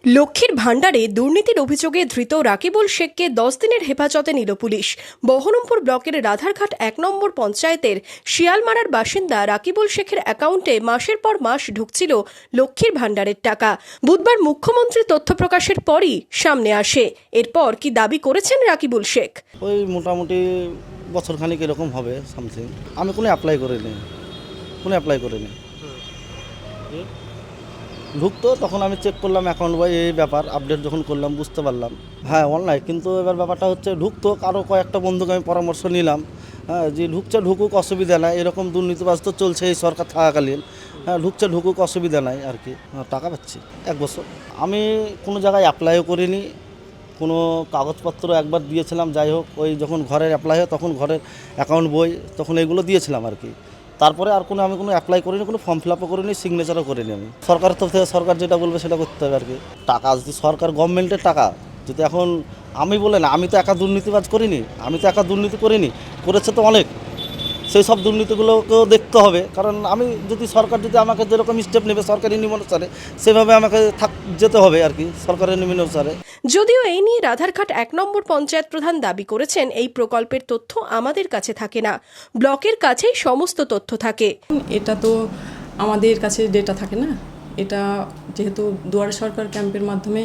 লক্ষ্মীর ভাণ্ডারে দুর্নীতির অভিযোগে ধৃত রাকিবুল শেখকে 10 দিনের হেফাজতে নিল পুলিশ। বহরমপুর ব্লকের রাধারঘাট 1 নম্বর পঞ্চায়েতের শিয়ালমারার বাসিন্দা রাকিবুল শেখের অ্যাকাউন্টে মাসের পর মাস ঢুকছিল লক্ষ্মীর ভাণ্ডারের টাকা। বুধবার মুখ্যমন্ত্রী তথ্য প্রকাশের পরই সামনে আসে। এরপর কি দাবি করেছেন রাকিবুল শেখ? ওই মোটামুটি বছরখানিক এরকম হবে সামথিং। আমি কোনো অ্যাপ্লাই করিনি। ঢুকতো তখন আমি চেক করলাম অ্যাকাউন্ট বই এই ব্যাপার আপডেট যখন করলাম বুঝতে পারলাম হ্যাঁ অনলাইন। কিন্তু এবার ব্যাপারটা হচ্ছে ঢুকতো কারো কয়েকটা বন্ধুকে আমি পরামর্শ নিলাম, হ্যাঁ যে ঢুকুক অসুবিধা নাই, এরকম দুর্নীতিবাজ তো চলছে এই সরকার থাকাকালীন। হ্যাঁ ঢুকুক অসুবিধা নাই আর কি। টাকা পাচ্ছি 1 বছর। আমি কোনো জায়গায় অ্যাপ্লাইও করিনি, কোনো কাগজপত্র একবার দিয়েছিলাম, যাই হোক ওই যখন ঘরের অ্যাপ্লাই হয় তখন ঘরের অ্যাকাউন্ট বই তখন এইগুলো দিয়েছিলাম আর কি। তারপরে আর আমি কোনো অ্যাপ্লাই করিনি, কোনো ফর্ম ফিল আপও করিনি, সিগনেচারও করিনি। আমি সরকার তরফ থেকে সরকার যেটা বলবে সেটা করতে হবে আর কি। টাকা যদি সরকার গভর্নমেন্টের টাকা যদি এখন আমি বলে না, আমি তো একা দুর্নীতিবাজ করিনি, দুর্নীতি করিনি, করেছে তো অনেক। সেই সব দুর্নীতিগুলোকেও দেখতে হবে, কারণ আমি যদি সরকার যদি আমাকে যেরকম স্টেপ নেবে সরকারি নিয়ম অনুসারে সেভাবে আমাকে যেতে হবে আর কি, সরকারের নিয়ম অনুসারে। যদিও এই নিয়ে রাধারঘাট 1 নম্বর পঞ্চায়েত প্রধান দাবি করেছেন, এই প্রকল্পের তথ্য আমাদের কাছে থাকে না, ব্লকের কাছেই সমস্ত তথ্য থাকে। এটা তো আমাদের কাছে ডেটা থাকে না, এটা যেহেতু দুয়ারে সরকার ক্যাম্পের মাধ্যমে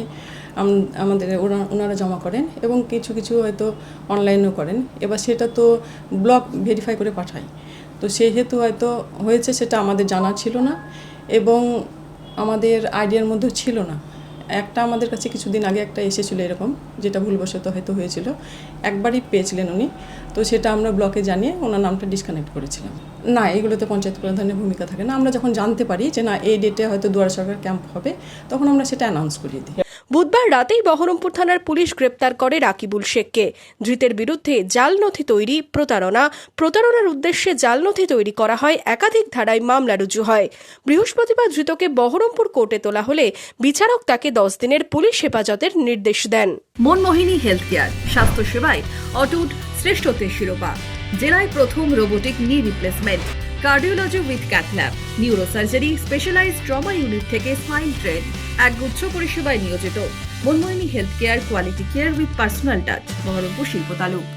আমাদের ওনারা জমা করেন এবং কিছু হয়তো অনলাইনেও করেন। এবার সেটা তো ব্লক ভেরিফাই করে পাঠায়, তো সেহেতু হয়তো হয়েছে সেটা আমাদের জানা ছিল না এবং আমাদের আইডিয়ার মধ্যেও ছিল না। একটা আমাদের কাছে কিছুদিন আগে একটা এসেছিলো এরকম, যেটা ভুলবশত হয়তো হয়েছিল, একবারই পেয়েছিলেন উনি, তো সেটা আমরা ব্লকে জানিয়ে ওনার নামটা ডিসকানেক্ট করেছিলাম। না, এগুলোতে পঞ্চায়েত প্রধানের ভূমিকা থাকে না। আমরা যখন জানতে পারি যে না এই ডেটে হয়তো দুয়ারে সরকার ক্যাম্প হবে, তখন আমরা সেটা অ্যানাউন্স করিয়ে দিই। বুধবার রাতেই বহরমপুর থানার পুলিশ গ্রেপ্তার করে রাকিবুল শেখকে। ধৃতের বিরুদ্ধে জাল নথি তৈরি, প্রতারণার উদ্দেশ্যে জাল নথি তৈরি করা হয়, একাধিক ধারায় মামলা রুজু হয়। বৃহস্পতিবার ধৃতকে বহরমপুর কোর্টে তোলা হলে বিচারক তাকে 10 দিনের পুলিশ হেফাজতের নির্দেশ দেন। মনমোহিনী হেলথ কেয়ার, স্বাস্থ্য সেবায় অটুট শ্রেষ্ঠত্বের শিরোপা, জেলায় প্রথম robotic knee replacement, cardiology with cath lab, neurosurgery, specialized trauma unit থেকে স্মাইল ট্রেন, একগুচ্ছ পরিষেবায় নিয়োজিত। Manmohini health care, quality care with personal touch, Baharampur শিল্প তালুক।